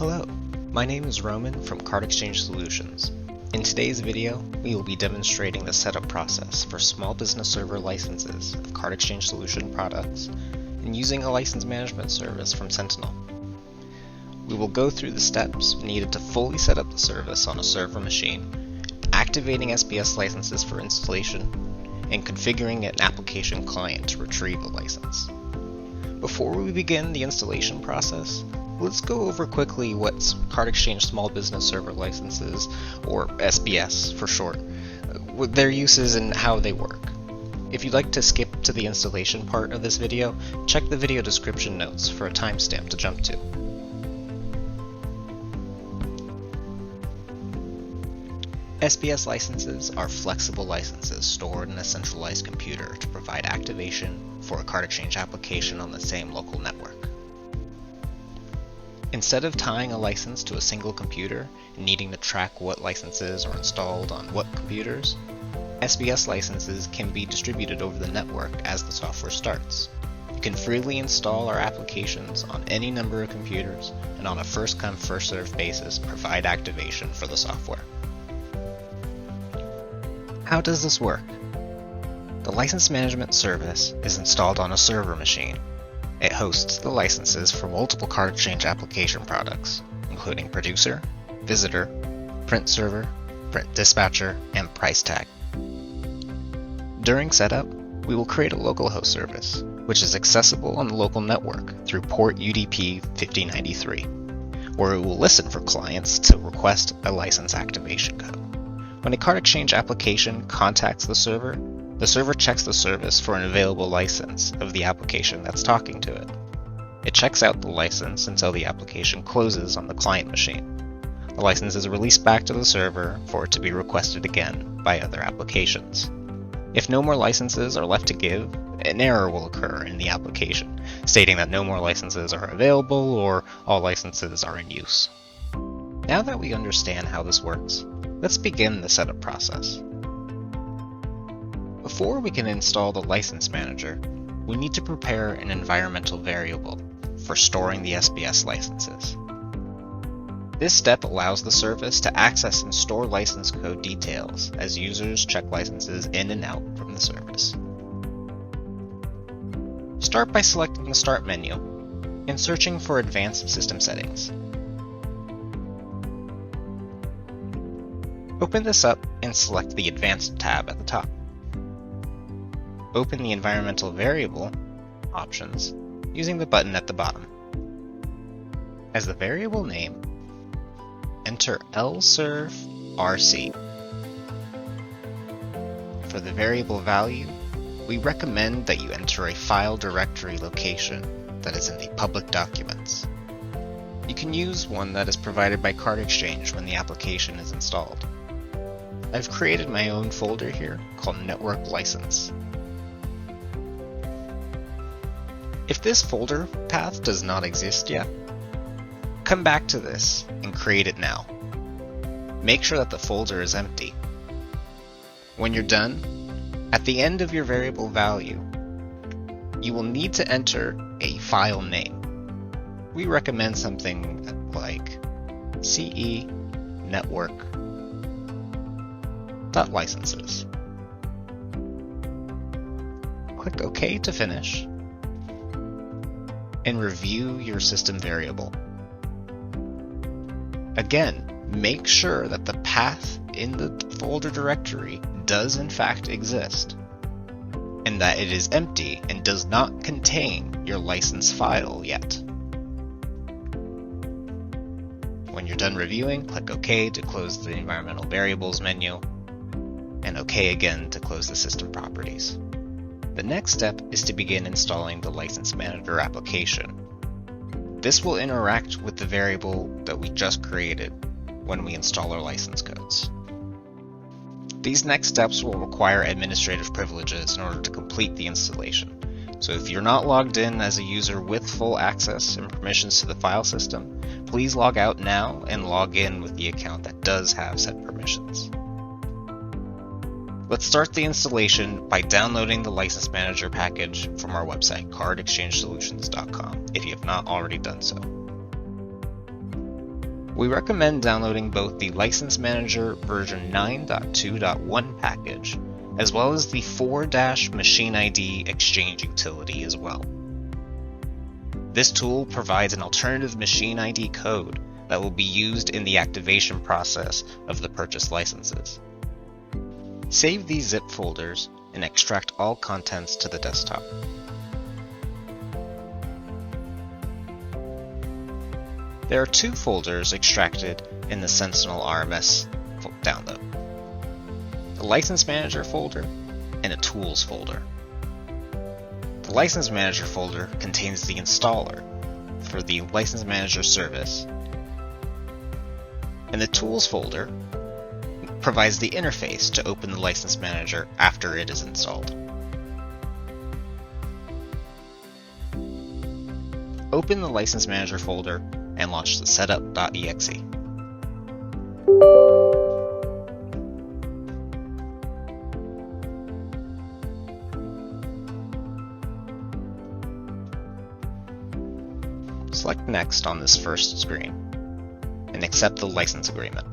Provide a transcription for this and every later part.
Hello, my name is Roman from CardExchange Solutions. In today's video, we will be demonstrating the setup process for small business server licenses of CardExchange Solution products and using a license management service from Sentinel. We will go through the steps needed to fully set up the service on a server machine, activating SPS licenses for installation, and configuring an application client to retrieve a license. Before we begin the installation process, let's go over quickly what CardExchange Small Business Server Licenses, or SPS for short, their uses and how they work. If you'd like to skip to the installation part of this video, check the video description notes for a timestamp to jump to. SPS licenses are flexible licenses stored in a centralized computer to provide activation for a CardExchange application on the same local network. Instead of tying a license to a single computer and needing to track what licenses are installed on what computers, SPS licenses can be distributed over the network as the software starts. You can freely install our applications on any number of computers and on a first-come, first-served basis provide activation for the software. How does this work? The license management service is installed on a server machine. It hosts the licenses for multiple CardExchange application products, including Producer, Visitor, Print Server, Print Dispatcher, and Price Tag. During setup, we will create a localhost service, which is accessible on the local network through port UDP 5093, where it will listen for clients to request a license activation code. When a CardExchange application contacts the server checks the service for an available license of the application that's talking to it. It checks out the license until the application closes on the client machine. The license is released back to the server for it to be requested again by other applications. If no more licenses are left to give, an error will occur in the application, stating that no more licenses are available or all licenses are in use. Now that we understand how this works, let's begin the setup process. Before we can install the license manager, we need to prepare an environmental variable for storing the SPS licenses. This step allows the service to access and store license code details as users check licenses in and out from the service. Start by selecting the Start menu and searching for Advanced System Settings. Open this up and select the Advanced tab at the top. Open the Environmental Variable options using the button at the bottom. As the variable name, enter lservrc. For the variable value, we recommend that you enter a file directory location that is in the public documents. You can use one that is provided by CardExchange when the application is installed. I've created my own folder here called Network License. If this folder path does not exist yet, come back to this and create it now. Make sure that the folder is empty. When you're done, at the end of your variable value, you will need to enter a file name. We recommend something like CE network.licenses. Click OK to finish, and review your system variable. Again, make sure that the path in the folder directory does in fact exist, and that it is empty and does not contain your license file yet. When you're done reviewing, click OK to close the Environmental Variables menu, and OK again to close the system properties. The next step is to begin installing the License Manager application. This will interact with the variable that we just created when we install our license codes. These next steps will require administrative privileges in order to complete the installation. So if you're not logged in as a user with full access and permissions to the file system, please log out now and log in with the account that does have set permissions. Let's start the installation by downloading the License Manager package from our website, CardExchangeSolutions.com, if you have not already done so. We recommend downloading both the License Manager version 9.2.1 package, as well as the 4-Machine ID Exchange utility as well. This tool provides an alternative machine ID code that will be used in the activation process of the purchased licenses. Save these zip folders and extract all contents to the desktop. There are two folders extracted in the Sentinel RMS download: the License Manager folder and a Tools folder. The License Manager folder contains the installer for the License Manager service, and the Tools folder provides the interface to open the License Manager after it is installed. Open the License Manager folder and launch the setup.exe. Select Next on this first screen and accept the license agreement.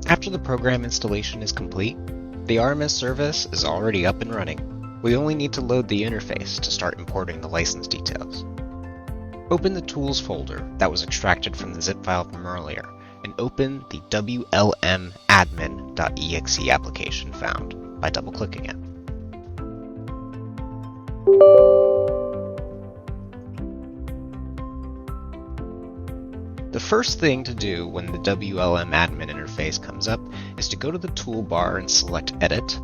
After the program installation is complete, the RMS service is already up and running. We only need to load the interface to start importing the license details. Open the Tools folder that was extracted from the zip file from earlier, and open the wlmadmin.exe application found by double-clicking it. The first thing to do when the wlmadmin interface comes up is to go to the toolbar and select Edit,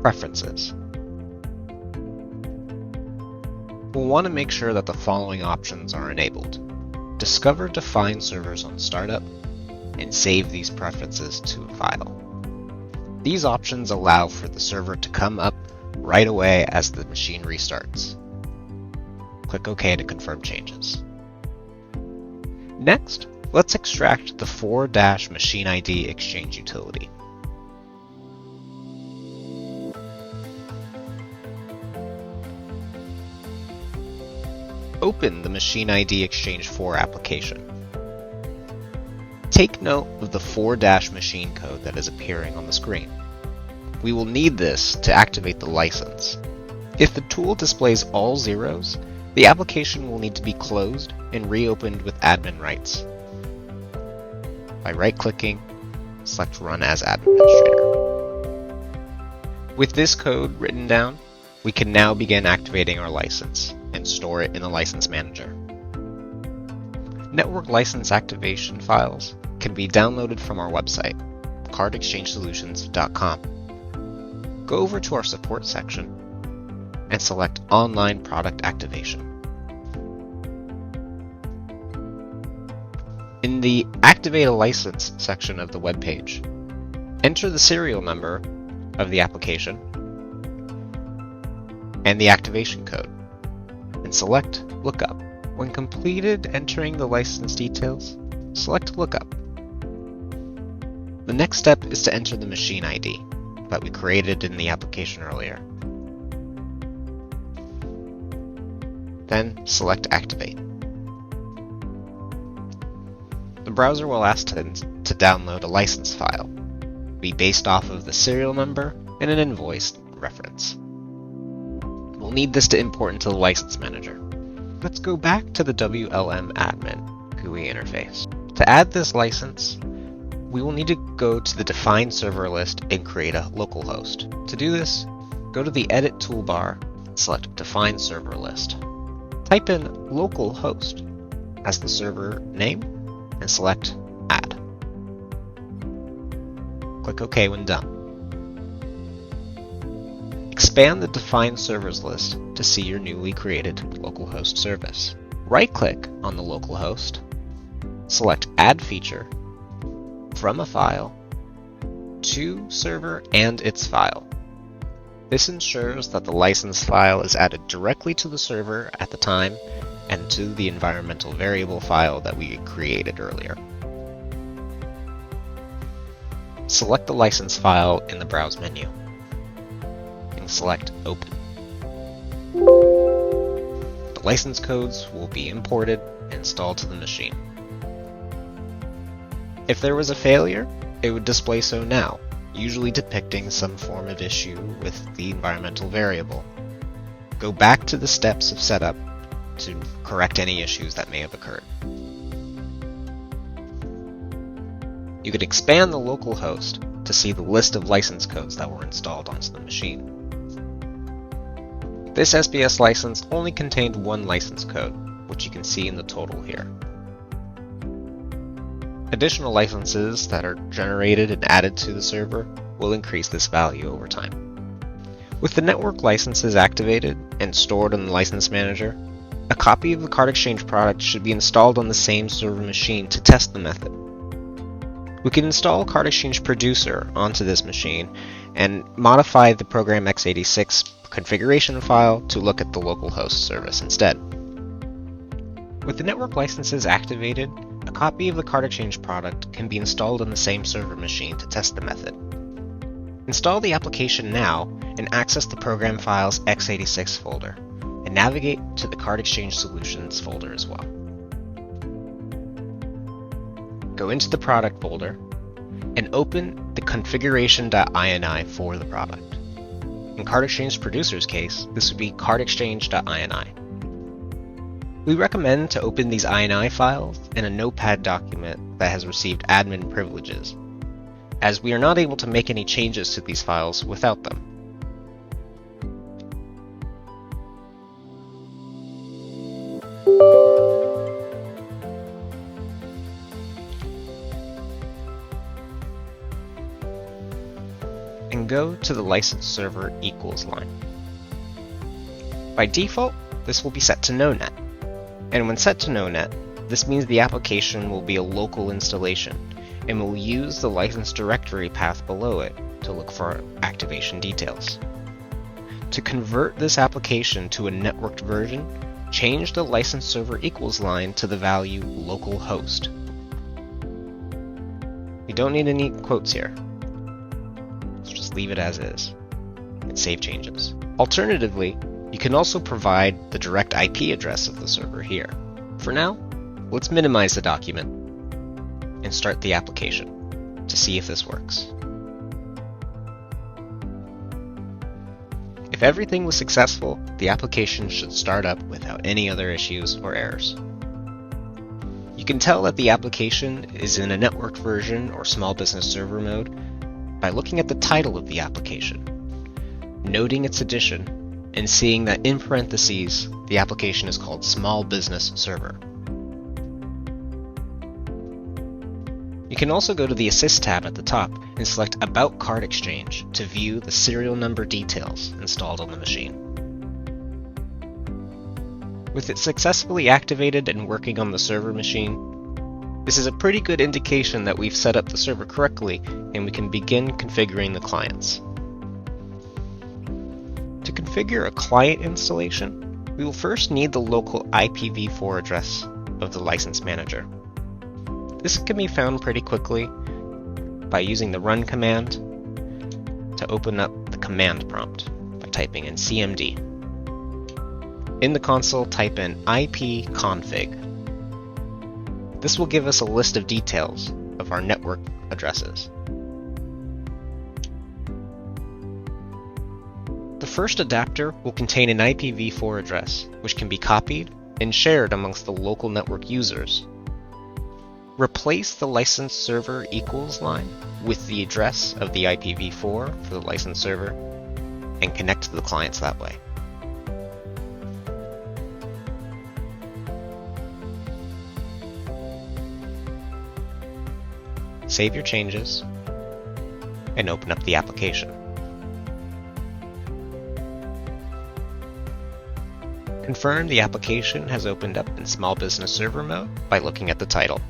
Preferences. We'll want to make sure that the following options are enabled: discover defined servers on startup, and save these preferences to a file. These options allow for the server to come up right away as the machine restarts. Click OK to confirm changes. Next, let's extract the 4-Machine ID Exchange utility. Open the Machine ID Exchange 4 application. Take note of the 4-machine code that is appearing on the screen. We will need this to activate the license. If the tool displays all zeros, the application will need to be closed and reopened with admin rights. By right-clicking, select Run as Administrator. With this code written down, we can now begin activating our license and store it in the License Manager. Network license activation files can be downloaded from our website, CardExchangeSolutions.com. Go over to our support section and select Online Product Activation. In the Activate a License section of the web page, enter the serial number of the application and the activation code, and select Lookup. When completed entering the license details, select Lookup. The next step is to enter the machine ID that we created in the application earlier. Then select Activate. The browser will ask to download a license file, be based off of the serial number and an invoice reference. We'll need this to import into the License Manager. Let's go back to the wlmadmin GUI interface. To add this license, we will need to go to the Define Server list and create a localhost. To do this, go to the Edit toolbar and select Define Server List. Type in localhost as the server name and select Add. Click OK when done. Expand the Define Servers list to see your newly created localhost service. Right-click on the localhost, select Add Feature, From a File, to Server and its file. This ensures that the license file is added directly to the server at the time and to the environmental variable file that we created earlier. Select the license file in the Browse menu and select Open. The license codes will be imported installed to the machine. If there was a failure, it would display so now, usually depicting some form of issue with the environmental variable. Go back to the steps of setup to correct any issues that may have occurred. You could expand the local host to see the list of license codes that were installed onto the machine. This SBS license only contained one license code, which you can see in the total here. Additional licenses that are generated and added to the server will increase this value over time. With the network licenses activated and stored in the License Manager, a copy of the CardExchange product should be installed on the same server machine to test the method. We can install CardExchange Producer onto this machine and modify the program x86 configuration file to look at the local host service instead. With the network licenses activated, a copy of the CardExchange product can be installed on the same server machine to test the method. Install the application now and access the program file's x86 folder, and navigate to the CardExchange Solutions folder as well. Go into the product folder and open the configuration.ini for the product. In CardExchange Producer's case, this would be cardexchange.ini. We recommend to open these INI files in a Notepad document that has received admin privileges, as we are not able to make any changes to these files without them. And go to the license server equals line. By default, this will be set to NoNet. And when set to NoNet, this means the application will be a local installation and will use the license directory path below it to look for activation details. To convert this application to a networked version, change the license server equals line to the value localhost. You don't need any quotes here. So just leave it as is and save changes. Alternatively, you can also provide the direct IP address of the server here. For now, let's minimize the document and start the application to see if this works. If everything was successful, the application should start up without any other issues or errors. You can tell that the application is in a networked version or small business server mode by looking at the title of the application, noting its edition, and seeing that in parentheses, the application is called Small Business Server. You can also go to the Assist tab at the top and select About CardExchange to view the serial number details installed on the machine. With it successfully activated and working on the server machine, this is a pretty good indication that we've set up the server correctly and we can begin configuring the clients. To configure a client installation, we will first need the local IPv4 address of the License Manager. This can be found pretty quickly by using the run command to open up the command prompt by typing in cmd. In the console, type in ipconfig. This will give us a list of details of our network addresses. The first adapter will contain an IPv4 address, which can be copied and shared amongst the local network users. Replace the license server equals line with the address of the IPv4 for the license server and connect to the clients that way. Save your changes and open up the application. Confirm the application has opened up in Small Business Server mode by looking at the title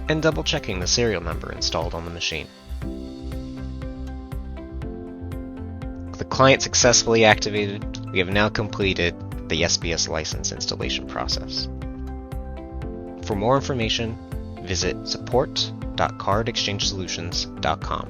and double-checking the serial number installed on the machine. With the client successfully activated, we have now completed the SBS license installation process. For more information, visit support.cardexchangesolutions.com.